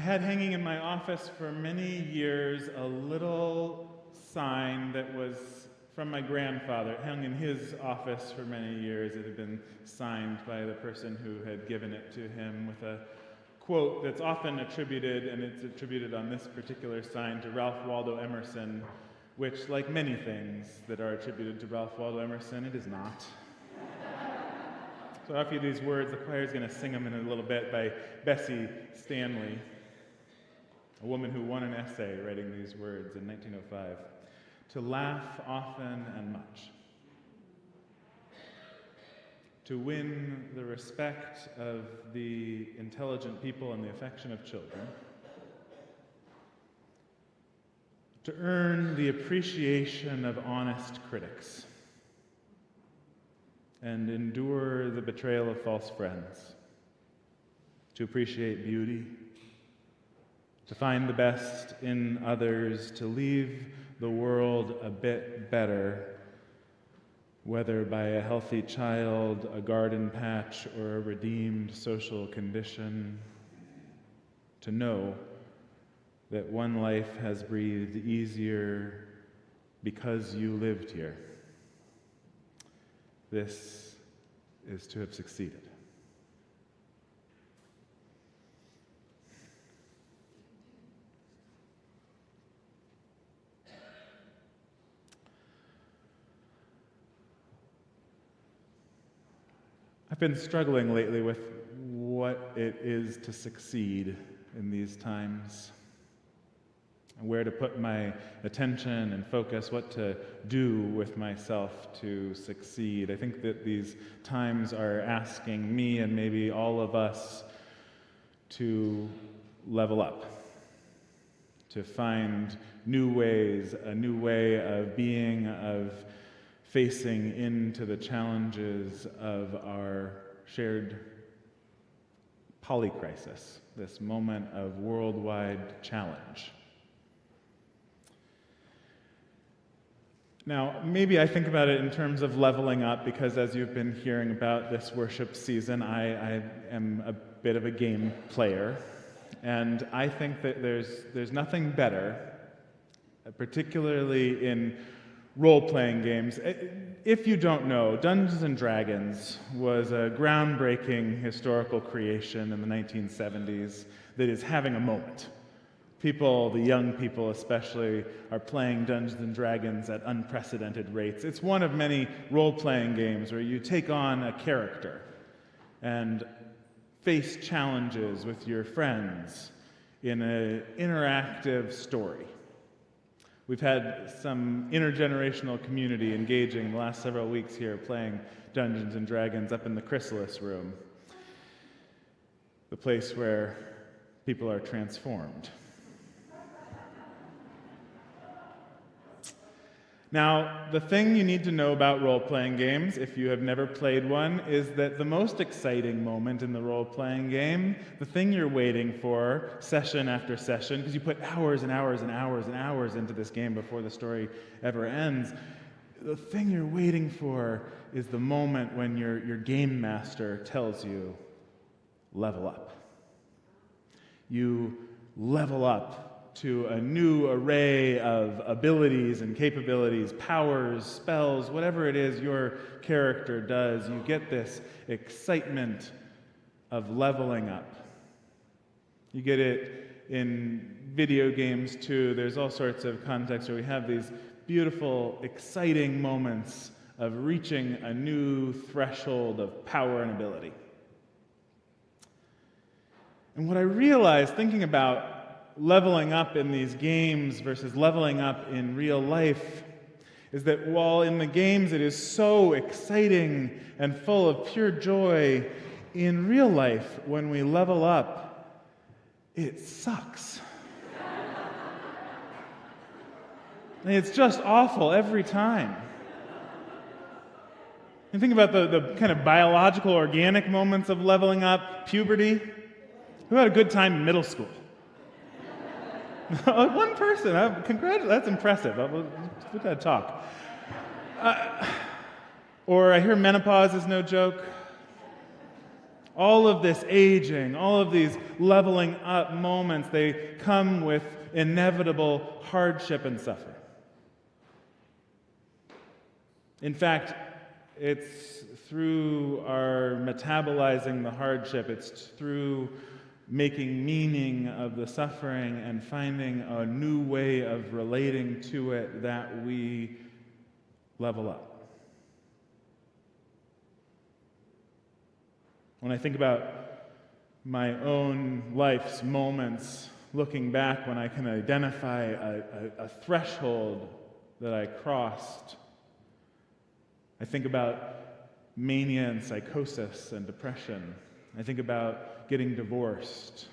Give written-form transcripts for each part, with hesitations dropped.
had hanging in my office for many years a little sign that was from my grandfather. It hung in his office for many years. It had been signed by the person who had given it to him with a quote that's often attributed, and it's attributed on this particular sign, to Ralph Waldo Emerson, which, like many things that are attributed to Ralph Waldo Emerson, it is not. So I'll offer you these words. The choir's going to sing them in a little bit, by Bessie Stanley, a woman who won an essay writing these words in 1905. To laugh often and much. To win the respect of the intelligent people and the affection of children. To earn the appreciation of honest critics. And endure the betrayal of false friends. To appreciate beauty. To find the best in others. To leave the world a bit better, whether by a healthy child, a garden patch, or a redeemed social condition. To know that one life has breathed easier because you lived here. This is to have succeeded. I've been struggling lately with what it is to succeed in these times, and where to put my attention and focus, what to do with myself to succeed. I think that these times are asking me, and maybe all of us, to level up, to find new ways, a new way of being, of facing into the challenges of our shared polycrisis, this moment of worldwide challenge. Now, maybe I think about it in terms of leveling up, because as you've been hearing about this worship season, I am a bit of a game player, and I think that there's nothing better, particularly in role-playing games. If you don't know, Dungeons & Dragons was a groundbreaking historical creation in the 1970s that is having a moment. People, the young people especially, are playing Dungeons & Dragons at unprecedented rates. It's one of many role-playing games where you take on a character and face challenges with your friends in an interactive story. We've had some intergenerational community engaging the last several weeks here playing Dungeons & Dragons up in the Chrysalis room, the place where people are transformed. Now, the thing you need to know about role-playing games, if you have never played one, is that the most exciting moment in the role-playing game, the thing you're waiting for session after session, because you put hours and hours and hours and hours into this game before the story ever ends, the thing you're waiting for is the moment when your game master tells you, level up. You level up to a new array of abilities and capabilities, powers, spells, whatever it is your character does. You get this excitement of leveling up. You get it in video games too. There's all sorts of contexts where we have these beautiful, exciting moments of reaching a new threshold of power and ability. And what I realized thinking about leveling up in these games versus leveling up in real life is that while in the games it is so exciting and full of pure joy, in real life, when we level up, it sucks. And it's just awful every time. And think about the kind of biological, organic moments of leveling up, puberty. Who had a good time in middle school? One person. That's impressive. We've got to talk. Or I hear menopause is no joke. All of this aging, all of these leveling up moments, they come with inevitable hardship and suffering. In fact, it's through our metabolizing the hardship, it's through making meaning of the suffering and finding a new way of relating to it that we level up. When I think about my own life's moments, looking back when I can identify a threshold that I crossed, I think about mania and psychosis and depression. I think about getting divorced.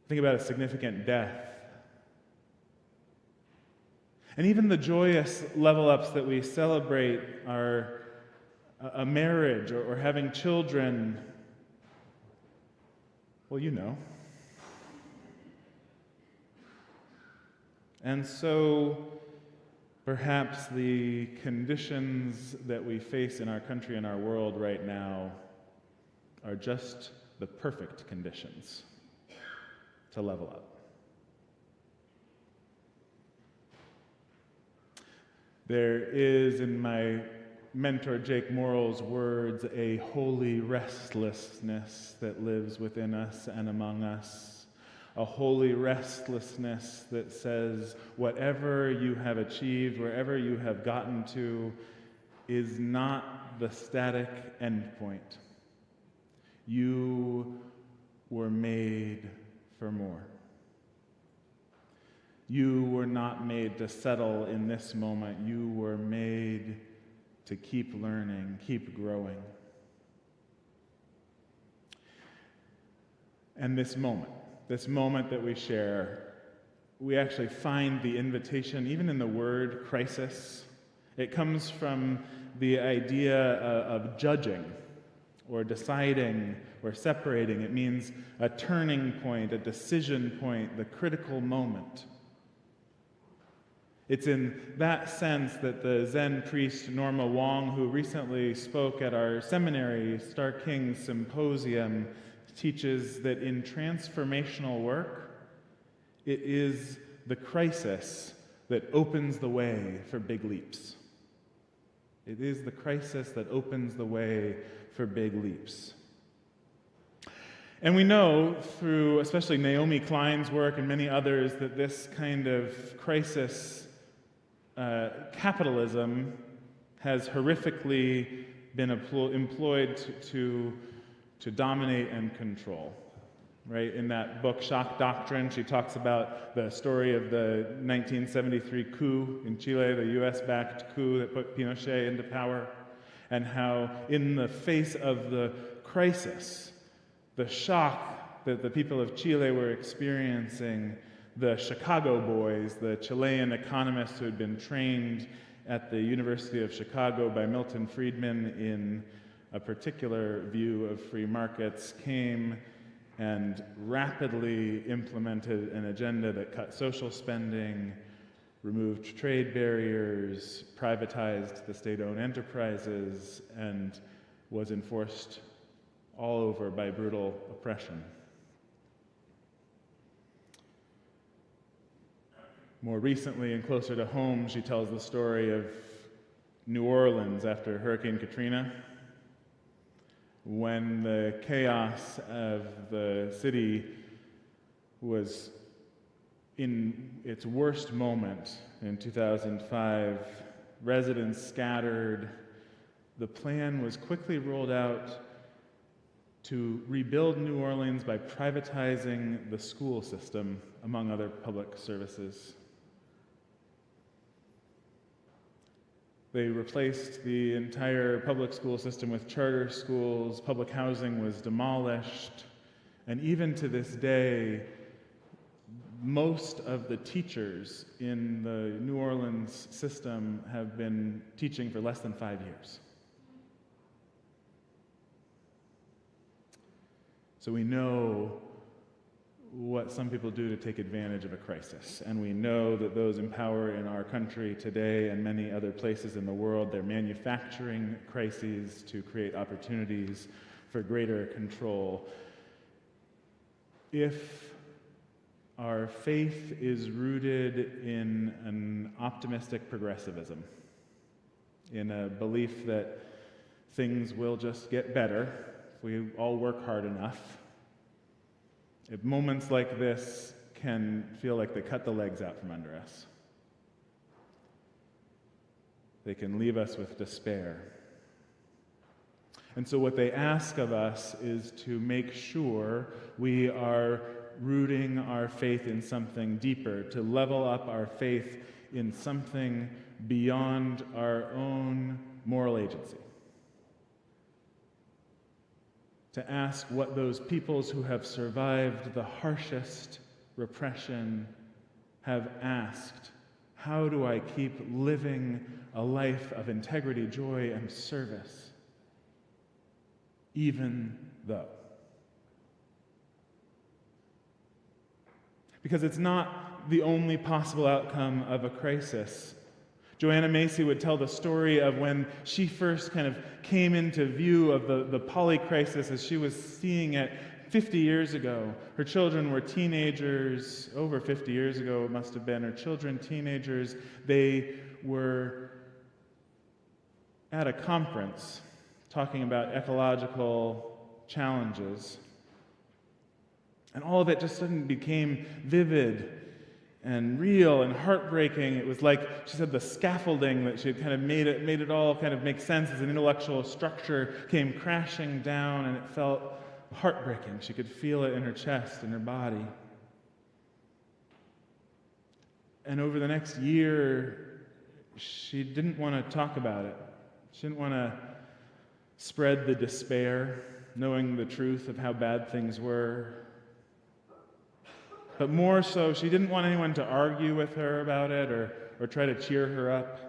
I think about a significant death. And even the joyous level-ups that we celebrate are a marriage or having children. Well, you know. And so perhaps the conditions that we face in our country and our world right now are just the perfect conditions to level up. There is, in my mentor Jake Morrell's words, a holy restlessness that lives within us and among us. A holy restlessness that says whatever you have achieved, wherever you have gotten to, is not the static endpoint. You were made for more. You were not made to settle in this moment. You were made to keep learning, keep growing. And this moment that we share, we actually find the invitation, even in the word crisis. It comes from the idea of judging or deciding or separating. It means a turning point, a decision point, the critical moment. It's in that sense that the Zen priest Norma Wong, who recently spoke at our seminary Star King Symposium, teaches that in transformational work, it is the crisis that opens the way for big leaps. It is the crisis that opens the way for big leaps. And we know through especially Naomi Klein's work and many others that this kind of crisis capitalism has horrifically been employed to dominate and control. Right? In that book, Shock Doctrine, she talks about the story of the 1973 coup in Chile, the US-backed coup that put Pinochet into power, and how in the face of the crisis, the shock that the people of Chile were experiencing, the Chicago boys, the Chilean economists who had been trained at the University of Chicago by Milton Friedman in a particular view of free markets, came and rapidly implemented an agenda that cut social spending, removed trade barriers, privatized the state-owned enterprises, and was enforced all over by brutal oppression. More recently and closer to home, she tells the story of New Orleans after Hurricane Katrina, when the chaos of the city was in its worst moment in 2005. Residents scattered. The plan was quickly rolled out to rebuild New Orleans by privatizing the school system, among other public services. They replaced the entire public school system with charter schools, public housing was demolished, and even to this day, most of the teachers in the New Orleans system have been teaching for less than 5 years. So we know what some people do to take advantage of a crisis. And we know that those in power in our country today and many other places in the world, they're manufacturing crises to create opportunities for greater control. If our faith is rooted in an optimistic progressivism, in a belief that things will just get better if we all work hard enough, if moments like this can feel like they cut the legs out from under us, they can leave us with despair. And so what they ask of us is to make sure we are rooting our faith in something deeper, to level up our faith in something beyond our own moral agency. To ask what those peoples who have survived the harshest repression have asked: how do I keep living a life of integrity, joy, and service, even though? Because it's not the only possible outcome of a crisis. Joanna Macy would tell the story of when she first kind of came into view of the poly crisis as she was seeing it 50 years ago. Her children were teenagers, over 50 years ago it must have been. Her children, teenagers, they were at a conference talking about ecological challenges. And all of it just suddenly became vivid and real and heartbreaking. It was like, she said, the scaffolding that she had kind of made it all kind of make sense as an intellectual structure came crashing down, and it felt heartbreaking. She could feel it in her chest, in her body. And over the next year, she didn't want to talk about it. She didn't want to spread the despair, knowing the truth of how bad things were. But more so, she didn't want anyone to argue with her about it or try to cheer her up.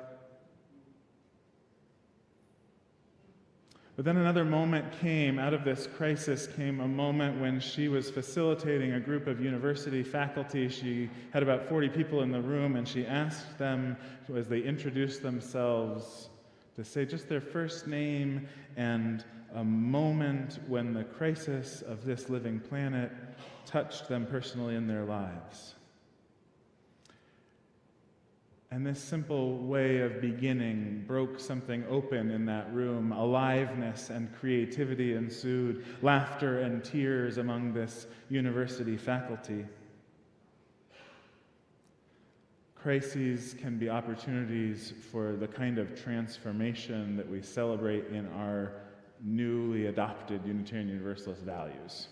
But then another moment came, out of this crisis came a moment when she was facilitating a group of university faculty. She had about 40 people in the room, and she asked them, as they introduced themselves, to say just their first name and a moment when the crisis of this living planet touched them personally in their lives. And this simple way of beginning broke something open in that room. Aliveness and creativity ensued, laughter and tears among this university faculty. Crises can be opportunities for the kind of transformation that we celebrate in our newly adopted Unitarian Universalist values.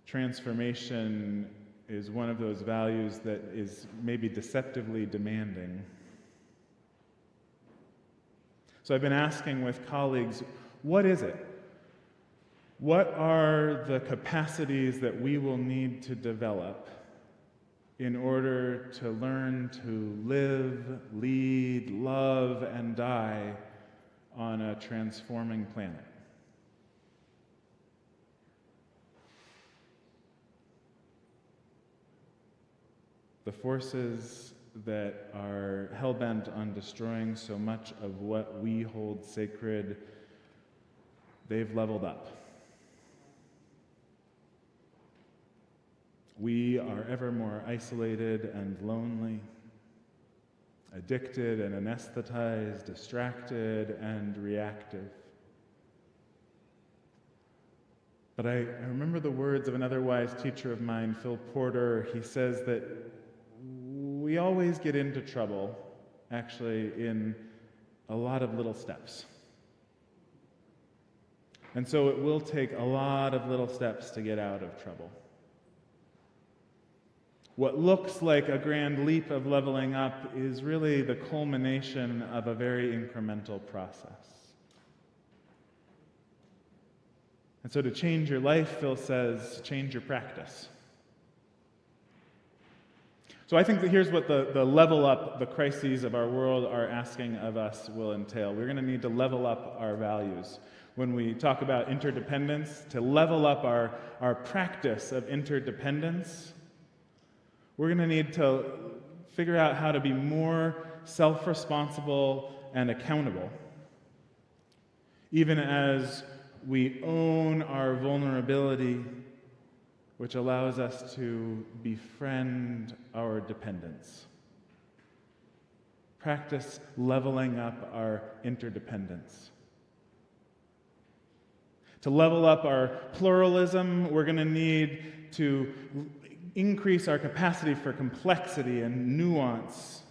Transformation is one of those values that is maybe deceptively demanding. So I've been asking with colleagues, what is it? What are the capacities that we will need to develop in order to learn to live, lead, love, and die on a transforming planet? The forces that are hell-bent on destroying so much of what we hold sacred, they've leveled up. We are ever more isolated and lonely, addicted and anesthetized, distracted and reactive. But I remember the words of another wise teacher of mine, Phil Porter. He says that we always get into trouble, actually, in a lot of little steps. And so it will take a lot of little steps to get out of trouble. What looks like a grand leap of leveling up is really the culmination of a very incremental process. And so to change your life, Phil says, change your practice. So I think that here's what the level up, the crises of our world are asking of us will entail. We're going to need to level up our values. When we talk about interdependence, to level up our practice of interdependence, we're going to need to figure out how to be more self-responsible and accountable even as we own our vulnerability, which allows us to befriend our dependence. Practice leveling up our interdependence. To level up our pluralism, we're going to need to increase our capacity for complexity and nuance,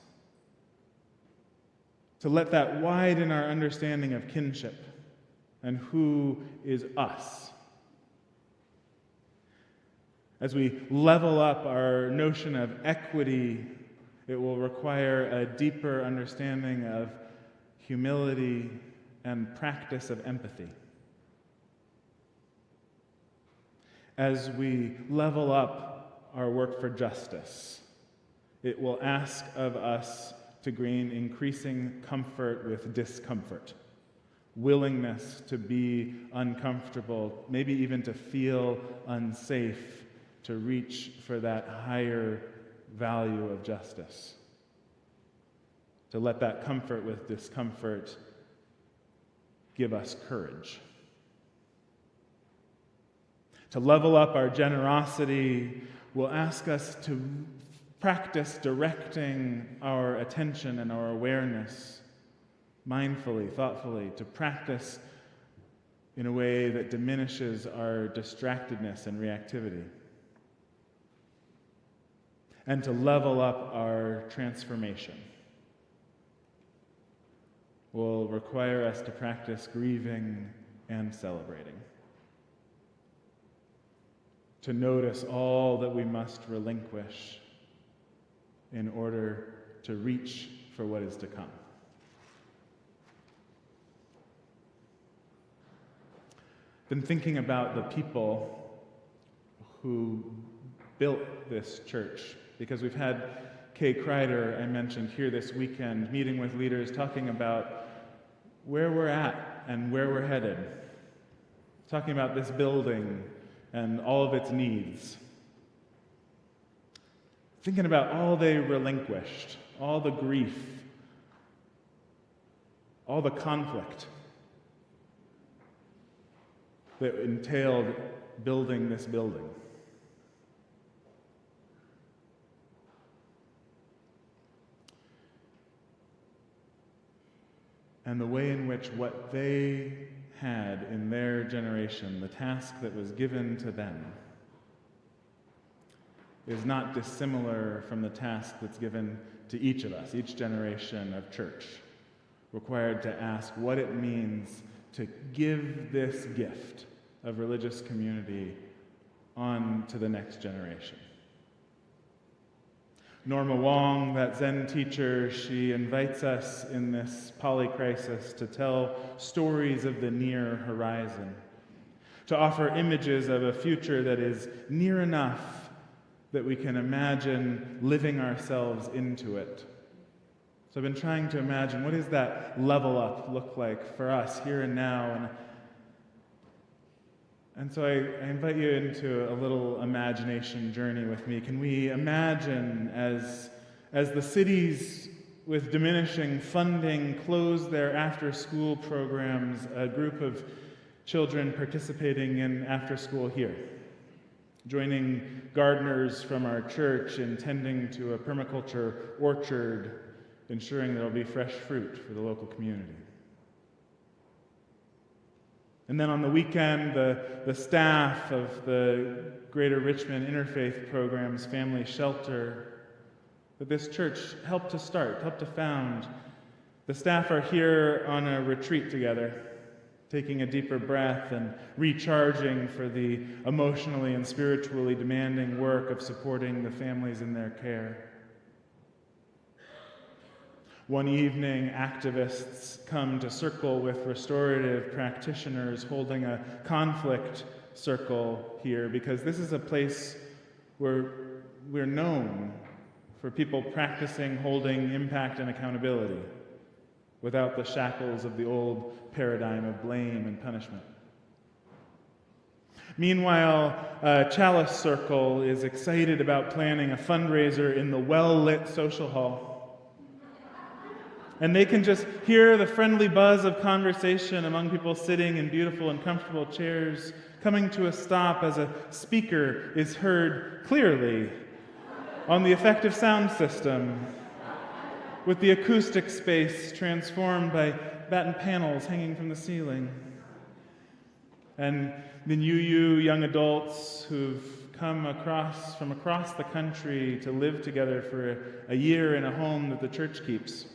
to let that widen our understanding of kinship and who is us. As we level up our notion of equity, it will require a deeper understanding of humility and practice of empathy. As we level up our work for justice, it will ask of us to gain increasing comfort with discomfort, willingness to be uncomfortable, maybe even to feel unsafe, to reach for that higher value of justice, to let that comfort with discomfort give us courage. To level up our generosity will ask us to practice directing our attention and our awareness mindfully, thoughtfully, to practice in a way that diminishes our distractedness and reactivity. And to level up our transformation will require us to practice grieving and celebrating. To notice all that we must relinquish in order to reach for what is to come. Been thinking about the people who built this church, because we've had Kay Kreider, I mentioned, here this weekend, meeting with leaders, talking about where we're at and where we're headed, talking about this building and all of its needs. Thinking about all they relinquished, all the grief, all the conflict that entailed building this building. And the way in which what they had in their generation, the task that was given to them, is not dissimilar from the task that's given to each of us, each generation of church, required to ask what it means to give this gift of religious community on to the next generation. Norma Wong, that Zen teacher, she invites us in this polycrisis to tell stories of the near horizon, to offer images of a future that is near enough that we can imagine living ourselves into it. So I've been trying to imagine, what does that level up look like for us here and now? And so I invite you into a little imagination journey with me. Can we imagine as the cities with diminishing funding close their after-school programs, a group of children participating in after-school here, joining gardeners from our church in tending to a permaculture orchard, ensuring there will be fresh fruit for the local community. And then on the weekend, the staff of the Greater Richmond Interfaith Program's Family Shelter that this church helped to start, helped to found. The staff are here on a retreat together, taking a deeper breath and recharging for the emotionally and spiritually demanding work of supporting the families in their care. One evening, activists come to circle with restorative practitioners holding a conflict circle here, because this is a place where we're known for people practicing holding impact and accountability without the shackles of the old paradigm of blame and punishment. Meanwhile, Chalice Circle is excited about planning a fundraiser in the well-lit social hall. And they can just hear the friendly buzz of conversation among people sitting in beautiful and comfortable chairs, coming to a stop as a speaker is heard clearly on the effective sound system, with the acoustic space transformed by batten panels hanging from the ceiling. And then you young adults who've come from across the country to live together for a year in a home that the church keeps,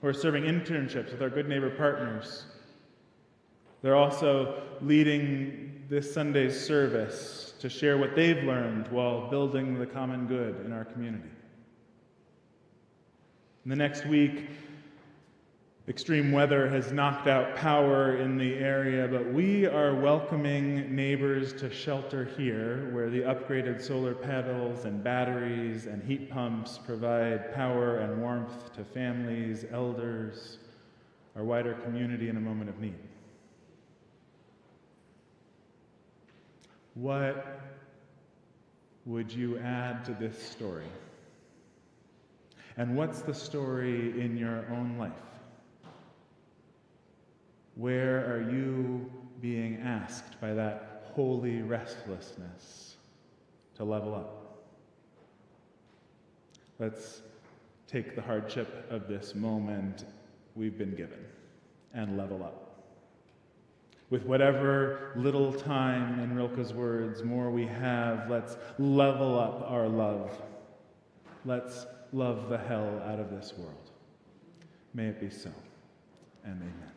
who are serving internships with our Good Neighbor partners. They're also leading this Sunday's service to share what they've learned while building the common good in our community. In the next week, extreme weather has knocked out power in the area, but we are welcoming neighbors to shelter here, where the upgraded solar panels and batteries and heat pumps provide power and warmth to families, elders, our wider community in a moment of need. What would you add to this story? And what's the story in your own life? Where are you being asked by that holy restlessness to level up? Let's take the hardship of this moment we've been given and level up. With whatever little time, in Rilke's words, more we have, let's level up our love. Let's love the hell out of this world. May it be so, and amen.